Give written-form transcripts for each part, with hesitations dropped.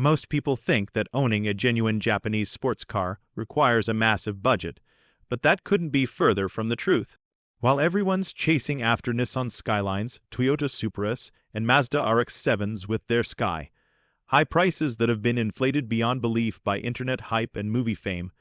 Most people think that owning a genuine Japanese sports car requires a massive budget, but that couldn't be further from the truth. While everyone's chasing after Nissan Skylines, Toyota Supras, and Mazda RX-7s with their Sky, high prices that have been inflated beyond belief by internet hype and movie fame,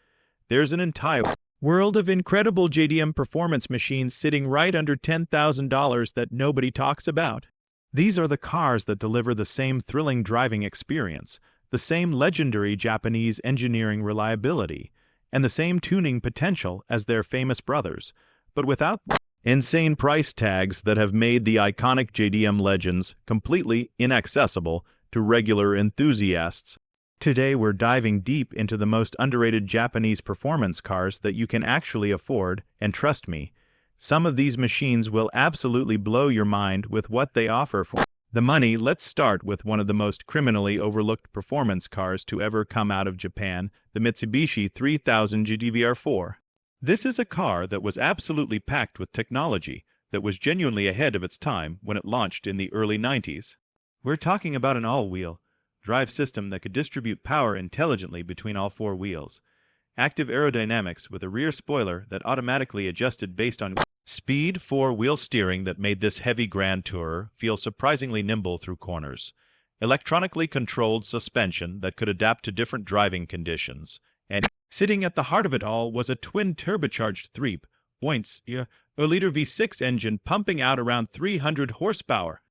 there's an entire world of incredible JDM performance machines sitting right under $10,000 that nobody talks about. These are the cars that deliver the same thrilling driving experience, the same legendary Japanese engineering reliability, and the same tuning potential as their famous brothers, but without insane price tags that have made the iconic JDM legends completely inaccessible to regular enthusiasts. Today we're diving deep into the most underrated Japanese performance cars that you can actually afford, and trust me, some of these machines will absolutely blow your mind with what they offer for the money. Let's start with one of the most criminally overlooked performance cars to ever come out of Japan, the Mitsubishi 3000 GDVR4. This is a car that was absolutely packed with technology that was genuinely ahead of its time when it launched in the early 90s. We're talking about an all-wheel drive system that could distribute power intelligently between all four wheels, active aerodynamics with a rear spoiler that automatically adjusted based on speed, four-wheel steering that made this heavy Grand Tourer feel surprisingly nimble through corners, electronically controlled suspension that could adapt to different driving conditions, and sitting at the heart of it all was a twin turbocharged 3.0-liter V6 engine pumping out around 300 horsepower.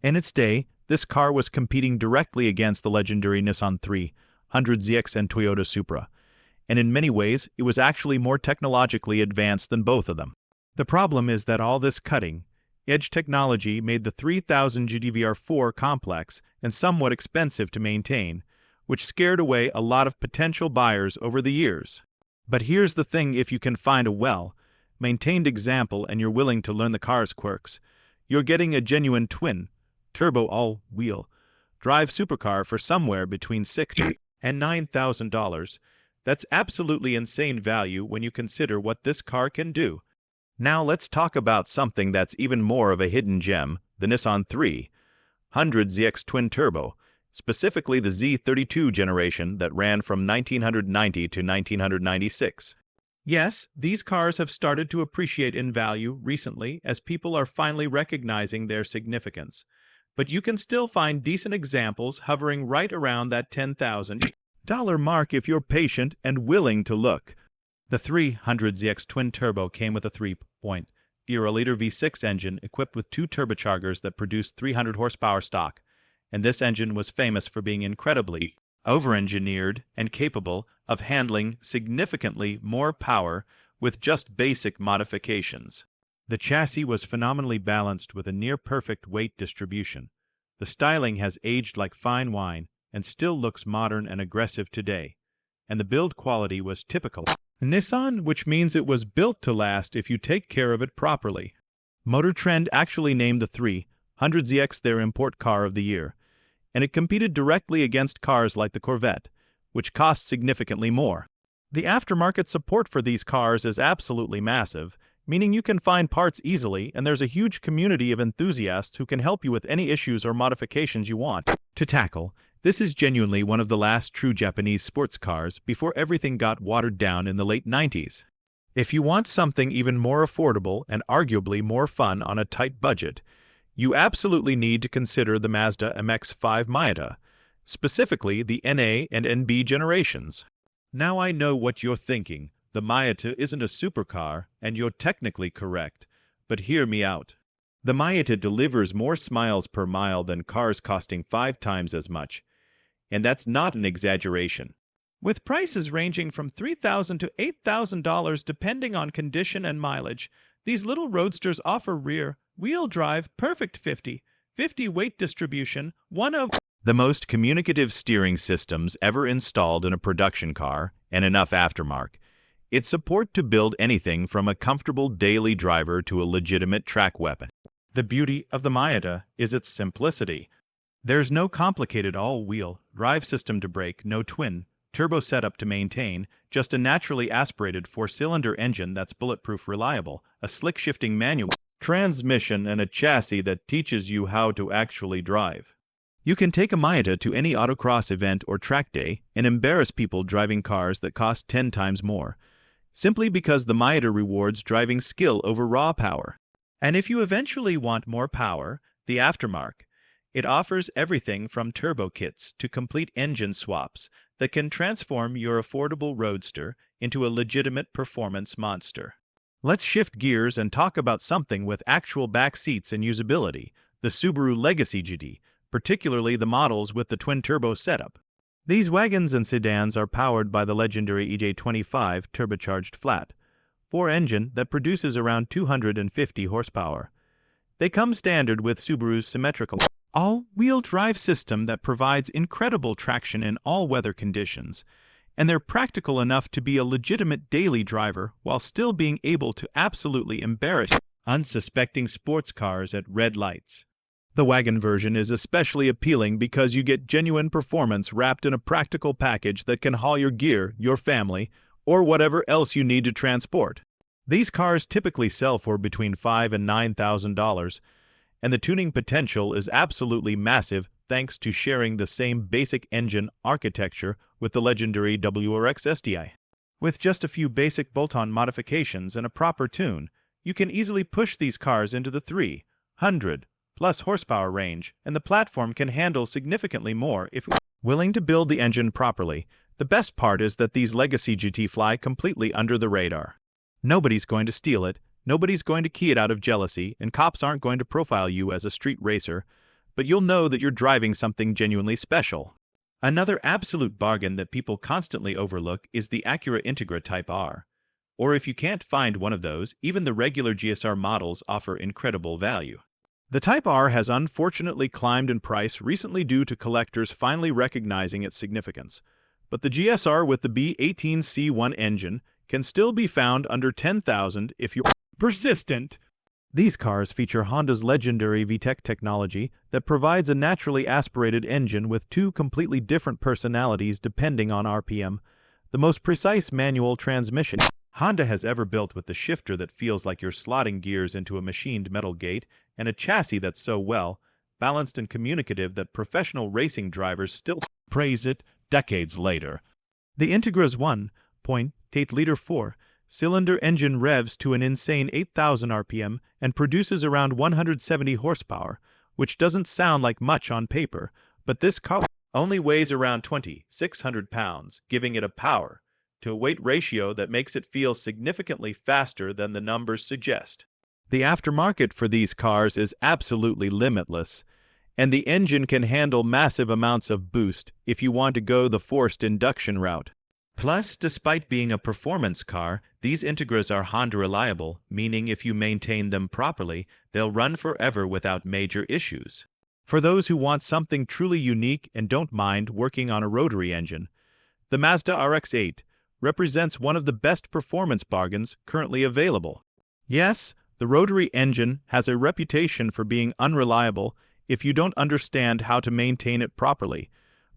In its day, this car was competing directly against the legendary Nissan 300ZX and Toyota Supra, and in many ways it was actually more technologically advanced than both of them. The problem is that all this cutting-edge technology made the 3000 GDVR4 complex and somewhat expensive to maintain, which scared away a lot of potential buyers over the years. But here's the thing: if you can find a well-maintained example and you're willing to learn the car's quirks, you're getting a genuine twin-turbo all-wheel drive supercar for somewhere between $6,000 and $9,000. That's absolutely insane value when you consider what this car can do. Now let's talk about something that's even more of a hidden gem, the Nissan 300ZX Twin Turbo, specifically the Z32 generation that ran from 1990 to 1996. Yes, these cars have started to appreciate in value recently as people are finally recognizing their significance, but you can still find decent examples hovering right around that $10,000 mark if you're patient and willing to look. The 300ZX Twin Turbo came with a 3.0-liter V6 engine equipped with two turbochargers that produced 300 horsepower stock, and this engine was famous for being incredibly over-engineered and capable of handling significantly more power with just basic modifications. The chassis was phenomenally balanced with a near-perfect weight distribution. The styling has aged like fine wine and still looks modern and aggressive today, and the build quality was typical Nissan, which means it was built to last if you take care of it properly. Motor Trend actually named the 300ZX their import car of the year, and it competed directly against cars like the Corvette, which cost significantly more. The aftermarket support for these cars is absolutely massive, meaning you can find parts easily, and there's a huge community of enthusiasts who can help you with any issues or modifications you want to tackle. This is genuinely one of the last true Japanese sports cars before everything got watered down in the late 90s. If you want something even more affordable and arguably more fun on a tight budget, you absolutely need to consider the Mazda MX-5 Miata, specifically the NA and NB generations. Now I know what you're thinking. The Miata isn't a supercar, and you're technically correct, but hear me out. The Miata delivers more miles per mile than cars costing 5 times as much, and that's not an exaggeration. With prices ranging from $3,000 to $8,000 depending on condition and mileage, these little roadsters offer rear-wheel drive, perfect 50/50 weight distribution, one of the most communicative steering systems ever installed in a production car, and enough aftermarket. It's support to build anything from a comfortable daily driver to a legitimate track weapon. The beauty of the Miata is its simplicity. There's no complicated all-wheel drive system to break, no twin-turbo setup to maintain, just a naturally aspirated 4-cylinder engine that's bulletproof reliable, a slick-shifting manual transmission, and a chassis that teaches you how to actually drive. You can take a Miata to any autocross event or track day and embarrass people driving cars that cost 10 times more, simply because the Miata rewards driving skill over raw power. And if you eventually want more power, the Aftermarket, it offers everything from turbo kits to complete engine swaps that can transform your affordable roadster into a legitimate performance monster. Let's shift gears and talk about something with actual back seats and usability, the Subaru Legacy GT, particularly the models with the twin-turbo setup. These wagons and sedans are powered by the legendary EJ25 turbocharged flat-4 engine that produces around 250 horsepower. They come standard with Subaru's symmetrical all-wheel drive system that provides incredible traction in all weather conditions, and they're practical enough to be a legitimate daily driver while still being able to absolutely embarrass unsuspecting sports cars at red lights. The wagon version is especially appealing because you get genuine performance wrapped in a practical package that can haul your gear, your family, or whatever else you need to transport. These cars typically sell for between $5,000 and $9,000, and the tuning potential is absolutely massive thanks to sharing the same basic engine architecture with the legendary WRX STI. With just a few basic bolt-on modifications and a proper tune, you can easily push these cars into the 300+ horsepower range, and the platform can handle significantly more if willing to build the engine properly. The best part is that these Legacy GT fly completely under the radar. Nobody's going to steal it, nobody's going to key it out of jealousy, and cops aren't going to profile you as a street racer, but you'll know that you're driving something genuinely special. Another absolute bargain that people constantly overlook is the Acura Integra Type R. Or if you can't find one of those, even the regular GSR models offer incredible value. The Type R has unfortunately climbed in price recently due to collectors finally recognizing its significance, but the GSR with the B18C1 engine can still be found under $10,000 if you're persistent. These cars feature Honda's legendary VTEC technology that provides a naturally aspirated engine with two completely different personalities depending on RPM, the most precise manual transmission Honda has ever built, with the shifter that feels like you're slotting gears into a machined metal gate, and a chassis that's so well balanced and communicative that professional racing drivers still praise it decades later. The Integra's 1.8-liter 4-cylinder engine revs to an insane 8,000 RPM and produces around 170 horsepower, which doesn't sound like much on paper, but this car only weighs around 2,600 pounds, giving it a power to a weight ratio that makes it feel significantly faster than the numbers suggest. The aftermarket for these cars is absolutely limitless, and the engine can handle massive amounts of boost if you want to go the forced induction route. Plus, despite being a performance car, these Integras are Honda reliable, meaning if you maintain them properly, they'll run forever without major issues. For those who want something truly unique and don't mind working on a rotary engine, the Mazda RX-8 represents one of the best performance bargains currently available. Yes, the rotary engine has a reputation for being unreliable if you don't understand how to maintain it properly,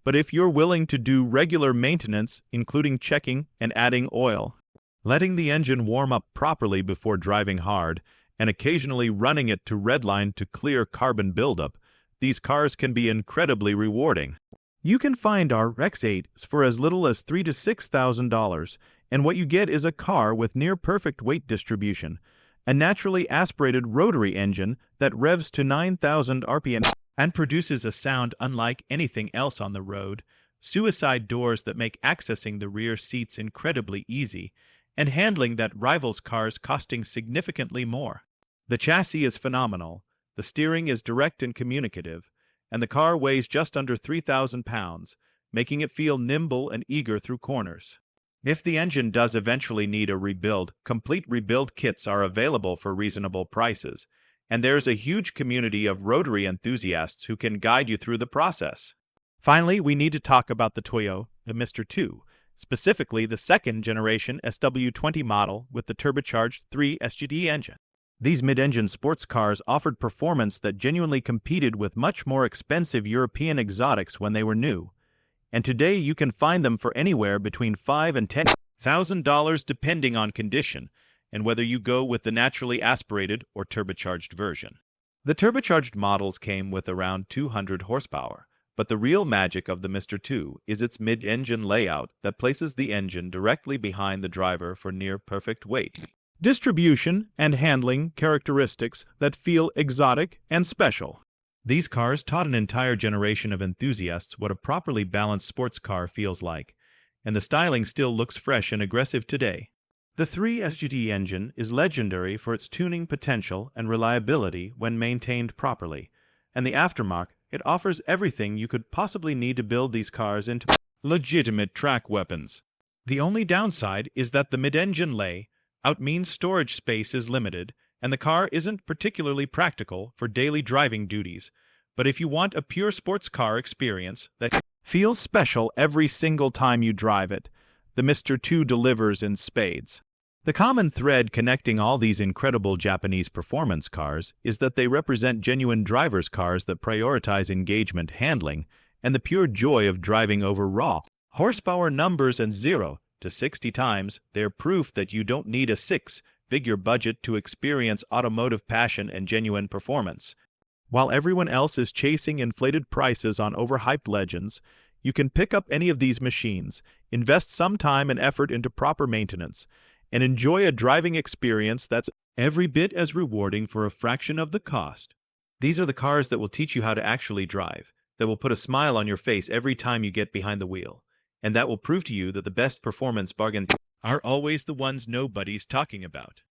but if you're willing to do regular maintenance, including checking and adding oil, letting the engine warm up properly before driving hard, and occasionally running it to redline to clear carbon buildup, these cars can be incredibly rewarding. You can find our RX-8 for as little as $3,000 to $6,000, and what you get is a car with near-perfect weight distribution, a naturally aspirated rotary engine that revs to 9,000 RPM and produces a sound unlike anything else on the road, suicide doors that make accessing the rear seats incredibly easy, and handling that rivals cars costing significantly more. The chassis is phenomenal, the steering is direct and communicative, and the car weighs just under 3,000 pounds, making it feel nimble and eager through corners. If the engine does eventually need a rebuild, complete rebuild kits are available for reasonable prices, and there's a huge community of rotary enthusiasts who can guide you through the process. Finally, we need to talk about the Toyota MR2, specifically the second-generation SW20 model with the turbocharged 3 SGD engine. These mid-engine sports cars offered performance that genuinely competed with much more expensive European exotics when they were new, and today you can find them for anywhere between $5,000 and $10,000 depending on condition, and whether you go with the naturally aspirated or turbocharged version. The turbocharged models came with around 200 horsepower, But the real magic of the Mr. 2 is its mid-engine layout that places the engine directly behind the driver for near-perfect weight. Distribution and handling characteristics that feel exotic and special. These cars taught an entire generation of enthusiasts what a properly balanced sports car feels like, and the styling still looks fresh and aggressive today. The 3SGT engine is legendary for its tuning potential and reliability when maintained properly, and the aftermarket it offers everything you could possibly need to build these cars into legitimate track weapons. The only downside is that the mid-engine layout means storage space is limited, and the car isn't particularly practical for daily driving duties. But if you want a pure sports car experience that feels special every single time you drive it, the Mr. 2 delivers in spades. The common thread connecting all these incredible Japanese performance cars is that they represent genuine drivers' cars that prioritize engagement, handling, and the pure joy of driving over raw horsepower numbers. And 0 to 60 times, they're proof that you don't need a six-figure budget to experience automotive passion and genuine performance. While everyone else is chasing inflated prices on overhyped legends, you can pick up any of these machines, invest some time and effort into proper maintenance, and enjoy a driving experience that's every bit as rewarding for a fraction of the cost. These are the cars that will teach you how to actually drive, that will put a smile on your face every time you get behind the wheel, and that will prove to you that the best performance bargains are always the ones nobody's talking about.